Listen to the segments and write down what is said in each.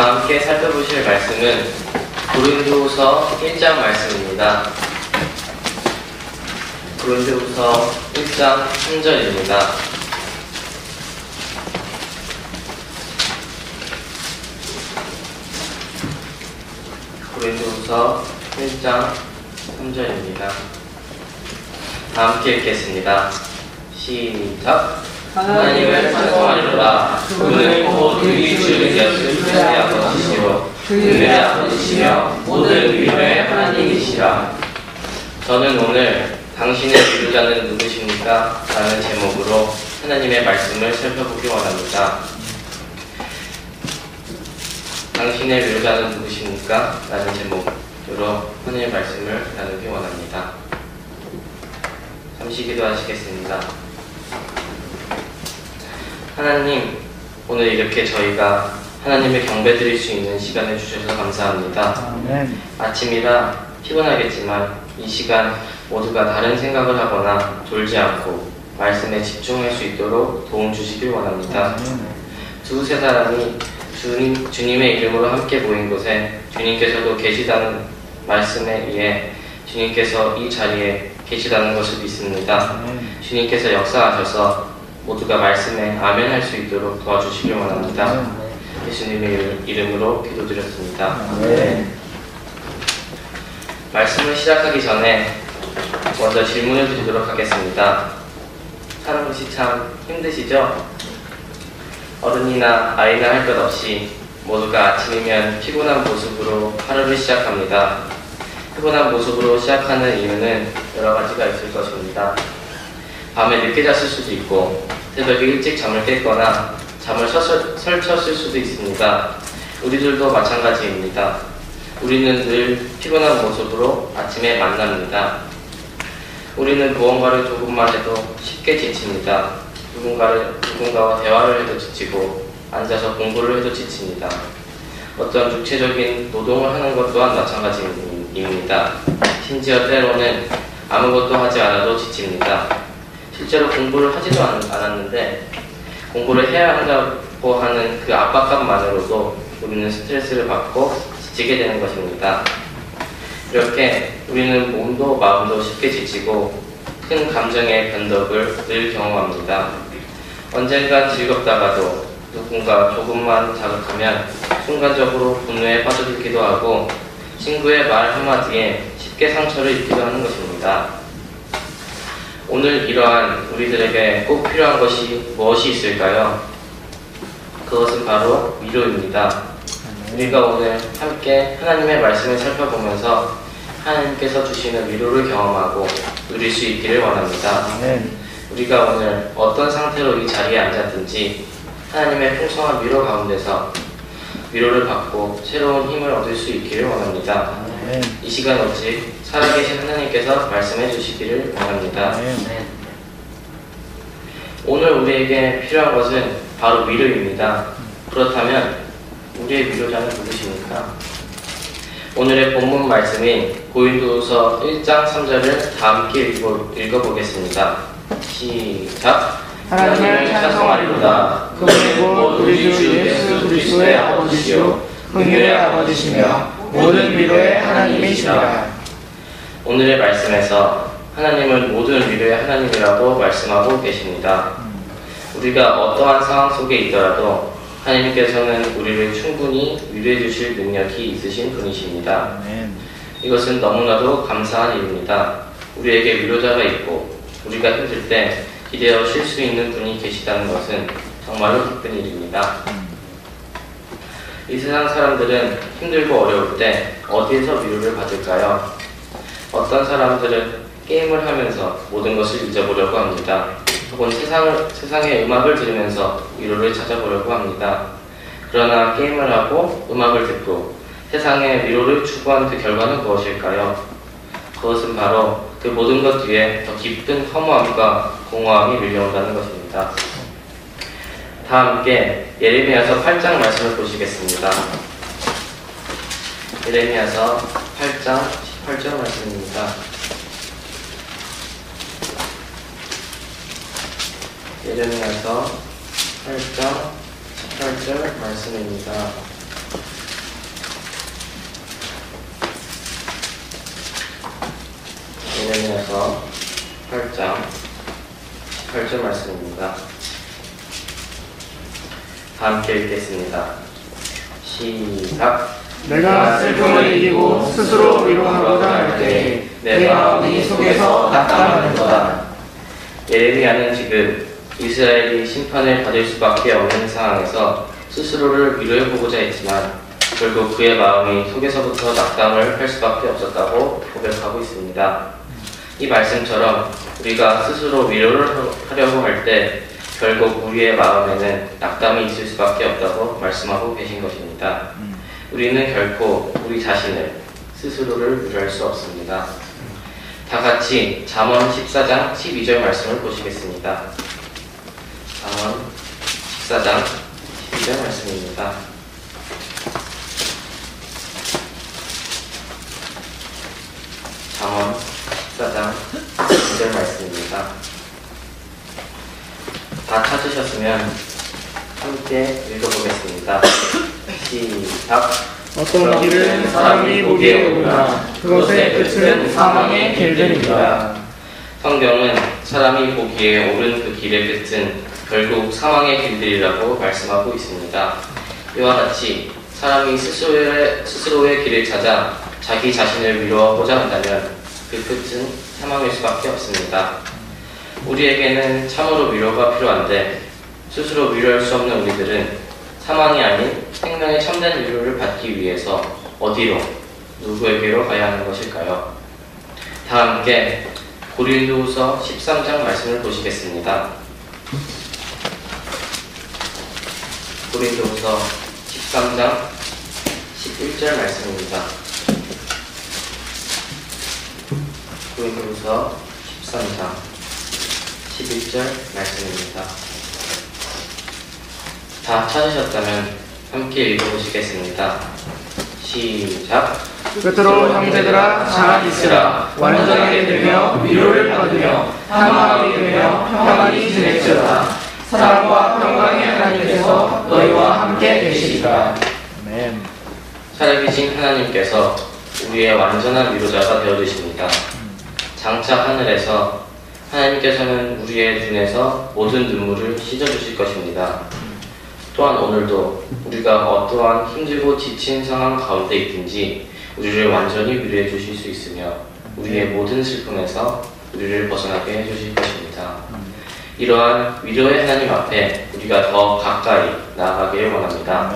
다 함께 살펴보실 말씀은 고린도후서 1장 말씀입니다. 고린도후서 1장 3절입니다. 고린도후서 1장 3절입니다. 다 함께 읽겠습니다. 시작! 하나님을 찬송하리로다. 그는 곧 우리 주 예수 그리스도의 아버지시요 그의 아버지시며 모든 위로의 하나님이시라. 저는 오늘 당신의 위로자는 누구십니까? 라는 제목으로 하나님의 말씀을 살펴보기 원합니다. 당신의 위로자는 누구십니까? 라는 제목으로 하나님의 말씀을 나누기 원합니다. 잠시 기도하시겠습니다. 하나님, 오늘 이렇게 저희가 하나님의 경배 드릴 수 있는 시간을 주셔서 감사합니다. 아멘. 아침이라 피곤하겠지만 이 시간 모두가 다른 생각을 하거나 졸지 않고 말씀에 집중할 수 있도록 도움 주시길 원합니다. 두세 사람이 주님의 이름으로 함께 모인 곳에 주님께서도 계시다는 말씀에 의해 주님께서 이 자리에 계시다는 것을 믿습니다. 주님께서 역사하셔서 모두가 말씀에 아멘 할 수 있도록 도와주시길 원합니다. 예수님의 이름으로 기도드렸습니다. 네. 말씀을 시작하기 전에 먼저 질문을 드리도록 하겠습니다. 사는 것이 참 힘드시죠? 어른이나 아이나 할 것 없이 모두가 아침이면 피곤한 모습으로 하루를 시작합니다. 피곤한 모습으로 시작하는 이유는 여러 가지가 있을 것입니다. 밤에 늦게 잤을 수도 있고 새벽에 일찍 잠을 깼거나 잠을 설쳤을 수도 있습니다. 우리들도 마찬가지입니다. 우리는 늘 피곤한 모습으로 아침에 만납니다. 우리는 무언가를 조금만 해도 쉽게 지칩니다. 누군가와 대화를 해도 지치고 앉아서 공부를 해도 지칩니다. 어떤 육체적인 노동을 하는 것 또한 마찬가지입니다. 심지어 때로는 아무것도 하지 않아도 지칩니다. 실제로 공부를 하지도 않았는데 공부를 해야 한다고 하는 그 압박감만으로도 우리는 스트레스를 받고 지치게 되는 것입니다. 이렇게 우리는 몸도 마음도 쉽게 지치고 큰 감정의 변덕을 늘 경험합니다. 언젠간 즐겁다가도 누군가 조금만 자극하면 순간적으로 분노에 빠져들기도 하고 친구의 말 한마디에 쉽게 상처를 입기도 하는 것입니다. 오늘 이러한 우리들에게 꼭 필요한 것이 무엇이 있을까요? 그것은 바로 위로입니다. 우리가 오늘 함께 하나님의 말씀을 살펴보면서 하나님께서 주시는 위로를 경험하고 누릴 수 있기를 원합니다. 우리가 오늘 어떤 상태로 이 자리에 앉았든지 하나님의 풍성한 위로 가운데서 위로를 받고 새로운 힘을 얻을 수 있기를 원합니다. 이 시간 오직 살아계신 하나님께서 말씀해 주시기를 원합니다. 오늘 우리에게 필요한 것은 바로 위로입니다. 그렇다면 우리의 위로자는 누구십니까? 오늘의 본문 말씀인 고린도후서 1장 3절을 다 함께 읽어보겠습니다. 시작! 하나님을 찬송하리로다. 그는 곧 우리 주 예수 그리스도의 아버지시요 긍휼의 아버지시며 모든 위로의 하나님이시라. 오늘의 말씀에서 하나님은 모든 위로의 하나님이라고 말씀하고 계십니다. 우리가 어떠한 상황 속에 있더라도 하나님께서는 우리를 충분히 위로해 주실 능력이 있으신 분이십니다. 이것은 너무나도 감사한 일입니다. 우리에게 위로자가 있고 우리가 힘들 때 기대어 쉴 수 있는 분이 계시다는 것은 정말로 기쁜 일입니다. 이 세상 사람들은 힘들고 어려울 때 어디에서 위로를 받을까요? 어떤 사람들은 게임을 하면서 모든 것을 잊어보려고 합니다. 혹은 세상의 음악을 들으면서 위로를 찾아보려고 합니다. 그러나 게임을 하고 음악을 듣고 세상의 위로를 추구한 그 결과는 무엇일까요? 그것은 바로 그 모든 것 뒤에 더 깊은 허무함과 공허함이 밀려온다는 것입니다. 다 함께 예레미야서 8장 말씀을 보시겠습니다. 예레미야서 8장 18절 말씀입니다. 예레미야서 8장 18절 말씀입니다. 예레미야서 8장 18절 말씀입니다. 다 함께 읽겠습니다. 시작. 내가 슬픔을 이기고 스스로 위로하고자 할 때 내 마음이 속에서 낙담하는 거다. 예레미야는 지금 이스라엘이 심판을 받을 수밖에 없는 상황에서 스스로를 위로해보고자 했지만 결국 그의 마음이 속에서부터 낙담을 할 수밖에 없었다고 고백하고 있습니다. 이 말씀처럼 우리가 스스로 위로를 하려고 할 때 결국 우리의 마음에는 낙담이 있을 수밖에 없다고 말씀하고 계신 것입니다. 우리는 결코 우리 자신을 스스로를 위로할 수 없습니다. 다 같이 잠언 14장 12절 말씀을 보시겠습니다. 잠언 14장 12절 말씀입니다. 잠언 14장 12절 말씀입니다. 다 찾으셨으면 함께 읽어보겠습니다. 시작. 어떤 길은 사람이 보기에 옳으나 그것의 끝은 사망의 길들이다. 성경은 사람이 보기에 옳은 그 길의 끝은 결국 사망의 길들이라고 말씀하고 있습니다. 이와 같이 사람이 스스로의 길을 찾아 자기 자신을 위로하고자 한다면 그 끝은 사망일 수밖에 없습니다. 우리에게는 참으로 위로가 필요한데 스스로 위로할 수 없는 우리들은 사망이 아닌 생명의 참된 위로를 받기 위해서 어디로, 누구에게로 가야 하는 것일까요? 다 함께 고린도후서 13장 말씀을 보시겠습니다. 고린도후서 13장 11절 말씀입니다. 고린도후서 13장 11절 말씀입니다. 다 찾으셨다면 함께 읽어보시겠습니다. 시작. 끝으로 형제들아 잘 있으라. 완전하게 되며 위로를 받으며 한 마음이 되며 평안히 지낼지어다. 사랑과 평강의 하나님께서 너희와 함께 계시리라. 아멘. 살아계신 하나님께서 우리의 완전한 위로자가 되어주십니다. 장차 하늘에서 하나님께서는 우리의 눈에서 모든 눈물을 씻어주실 것입니다. 또한 오늘도 우리가 어떠한 힘들고 지친 상황 가운데 있든지 우리를 완전히 위로해 주실 수 있으며 우리의 모든 슬픔에서 우리를 벗어나게 해주실 것입니다. 이러한 위로의 하나님 앞에 우리가 더 가까이 나아가길 원합니다.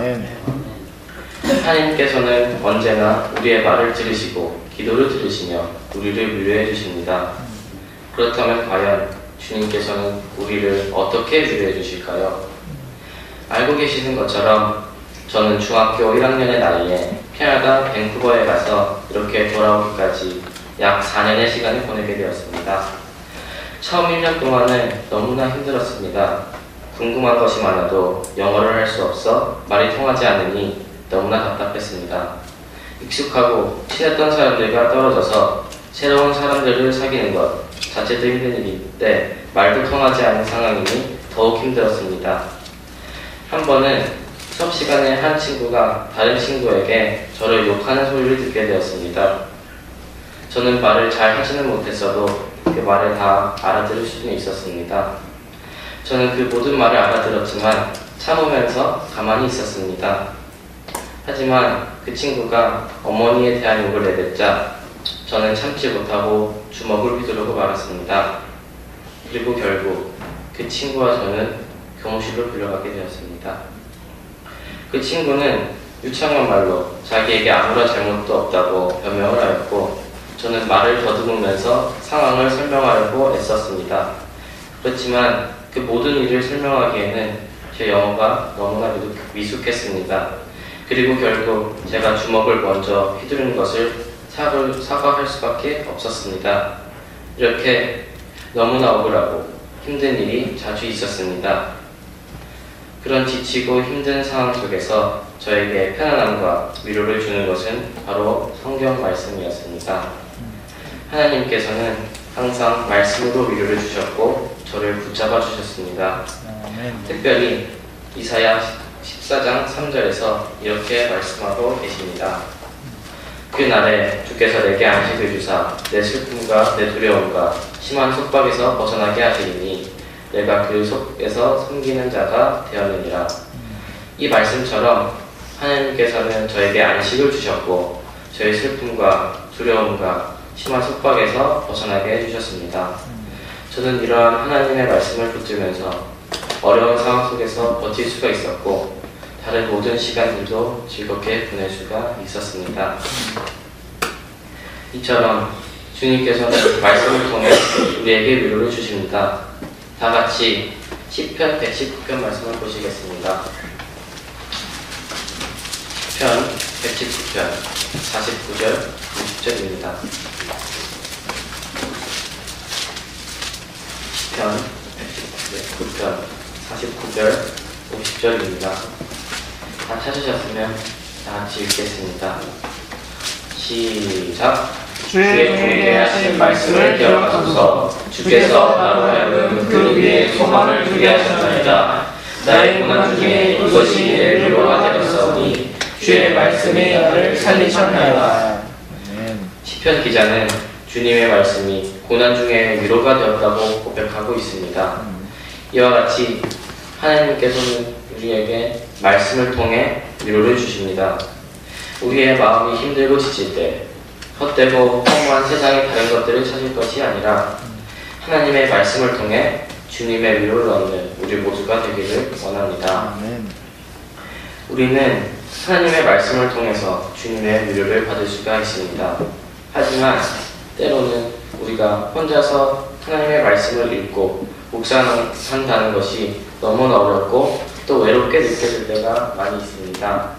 하나님께서는 언제나 우리의 말을 들으시고 기도를 들으시며 우리를 위로해 주십니다. 그렇다면 과연 주님께서는 우리를 어떻게 위로해 주실까요? 알고 계시는 것처럼 저는 중학교 1학년의 나이에 캐나다 밴쿠버에 가서 이렇게 돌아오기까지 약 4년의 시간을 보내게 되었습니다. 처음 1년 동안은 너무나 힘들었습니다. 궁금한 것이 많아도 영어를 할 수 없어 말이 통하지 않으니 너무나 답답했습니다. 익숙하고 친했던 사람들과 떨어져서 새로운 사람들을 사귀는 것 자체도 힘든 일인데 말도 통하지 않는 상황이니 더욱 힘들었습니다. 한 번은 수업 시간에 한 친구가 다른 친구에게 저를 욕하는 소리를 듣게 되었습니다. 저는 말을 잘 하지는 못했어도 그 말을 다 알아들을 수는 있었습니다. 저는 그 모든 말을 알아들었지만 참으면서 가만히 있었습니다. 하지만 그 친구가 어머니에 대한 욕을 내뱉자 저는 참지 못하고 주먹을 휘두르고 말았습니다. 그리고 결국 그 친구와 저는 교무실로 불려가게 되었습니다. 그 친구는 유창한 말로 자기에게 아무런 잘못도 없다고 변명을 하였고 저는 말을 더듬으면서 상황을 설명하려고 애썼습니다. 그렇지만 그 모든 일을 설명하기에는 제 영어가 너무나 미숙했습니다. 그리고 결국 제가 주먹을 먼저 휘두르는 것을 사과할 수밖에 없었습니다. 이렇게 너무나 억울하고 힘든 일이 자주 있었습니다. 그런 지치고 힘든 상황 속에서 저에게 편안함과 위로를 주는 것은 바로 성경 말씀이었습니다. 하나님께서는 항상 말씀으로 위로를 주셨고 저를 붙잡아 주셨습니다. 특별히 이사야 14장 3절에서 이렇게 말씀하고 계십니다. 그 날에 주께서 내게 안식을 주사 내 슬픔과 내 두려움과 심한 속박에서 벗어나게 하시리니 내가 그 속에서 섬기는 자가 되었느니라. 이 말씀처럼 하나님께서는 저에게 안식을 주셨고 저의 슬픔과 두려움과 심한 속박에서 벗어나게 해주셨습니다. 저는 이러한 하나님의 말씀을 붙들면서 어려운 상황 속에서 버틸 수가 있었고 다른 모든 시간들도 즐겁게 보낼 수가 있었습니다. 이처럼 주님께서는 말씀을 통해 우리에게 위로를 주십니다. 다 같이 시편 119편 말씀을 보시겠습니다. 시편 119편 49절 50절입니다. 시편 119편 49절 50절입니다. 다 찾으셨으면 다 같이 읽겠습니다. 시작. 주의 종에게 하신 말씀을 기억하소서. 주께서 나로 하여금 그 위에 소망을 두게 하셨나이다. 나의 고난 중에 이것이 내 위로가 되었사오니 주의 말씀의 열을 살리셨나이다. 시편 기자는 주님의 말씀이 고난 중에 위로가 되었다고 고백하고 있습니다. 이와 같이 하나님께서는 우리에게 말씀을 통해 위로를 주십니다. 우리의 마음이 힘들고 지칠 때 헛되고 허무한 세상의 다른 것들을 찾을 것이 아니라 하나님의 말씀을 통해 주님의 위로를 얻는 우리 모두가 되기를 원합니다. 우리는 하나님의 말씀을 통해서 주님의 위로를 받을 수가 있습니다. 하지만 때로는 우리가 혼자서 하나님의 말씀을 읽고 묵상한다는 것이 너무나 어렵고 또 외롭게 느껴질 때가 많이 있습니다.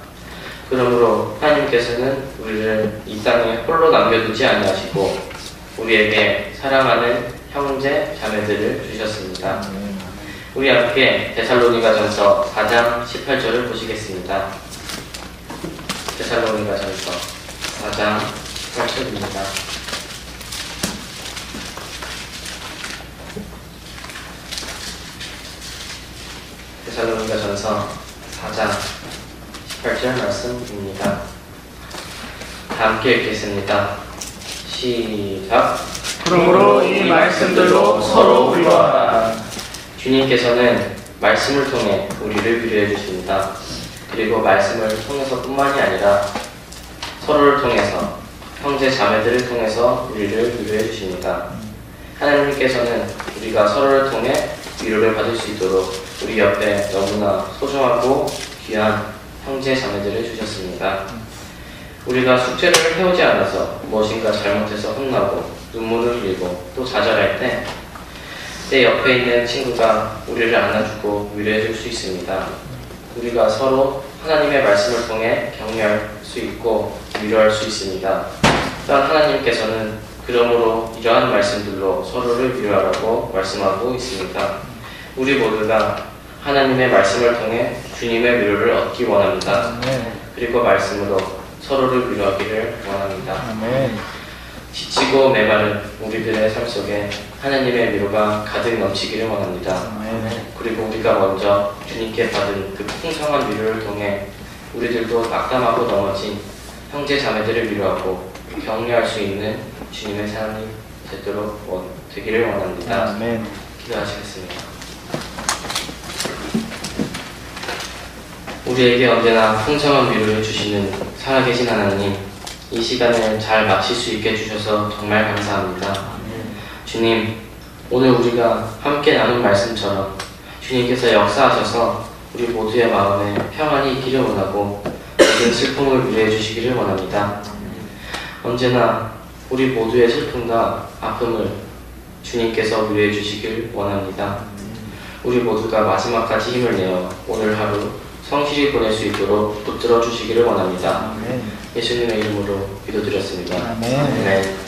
그러므로 하나님께서는 우리를 이 땅에 홀로 남겨두지 아니하시고 우리에게 사랑하는 형제 자매들을 주셨습니다. 우리 함께 데살로니가전서 4장 18절을 보시겠습니다. 데살로니가전서 4장 18절입니다. 데살로니가전서 4장 18절 말씀입니다. 다 함께 읽겠습니다. 시작. 그러므로 이 말씀들로 서로 위로하라. 주님께서는 말씀을 통해 우리를 위로해 주십니다. 그리고 말씀을 통해서뿐만이 아니라 서로를 통해서 형제 자매들을 통해서 우리를 위로해 주십니다. 하나님께서는 우리가 서로를 통해 위로를 받을 수 있도록 우리 옆에 너무나 소중하고 귀한 형제 자매들을 주셨습니다. 우리가 숙제를 해오지 않아서 무엇인가 잘못해서 혼나고 눈물을 흘리고 또 좌절할 때 내 옆에 있는 친구가 우리를 안아주고 위로해 줄 수 있습니다. 우리가 서로 하나님의 말씀을 통해 격려할 수 있고 위로할 수 있습니다. 또한 하나님께서는 그러므로 이러한 말씀들로 서로를 위로하라고 말씀하고 있습니다. 우리 모두가 하나님의 말씀을 통해 주님의 위로를 얻기 원합니다. 그리고 말씀으로 서로를 위로하기를 원합니다. 지치고 메마른 우리들의 삶 속에 하나님의 위로가 가득 넘치기를 원합니다. 그리고 우리가 먼저 주님께 받은 그 풍성한 위로를 통해 우리들도 낙담하고 넘어진 형제 자매들을 위로하고 격려할 수 있는 주님의 삶이 되기를 원합니다. 기도하시겠습니다. 우리에게 언제나 풍성한 위로를 주시는 살아계신 하나님, 이 시간을 잘 마칠 수 있게 해주셔서 정말 감사합니다. 주님, 오늘 우리가 함께 나눈 말씀처럼 주님께서 역사하셔서 우리 모두의 마음에 평안이 있기를 원하고 모든 슬픔을 위로해 주시기를 원합니다. 언제나 우리 모두의 슬픔과 아픔을 주님께서 위로해 주시길 원합니다. 우리 모두가 마지막까지 힘을 내어 오늘 하루 성실히 보낼 수 있도록 붙들어 주시기를 원합니다. 예수님의 이름으로 기도드렸습니다. 아멘.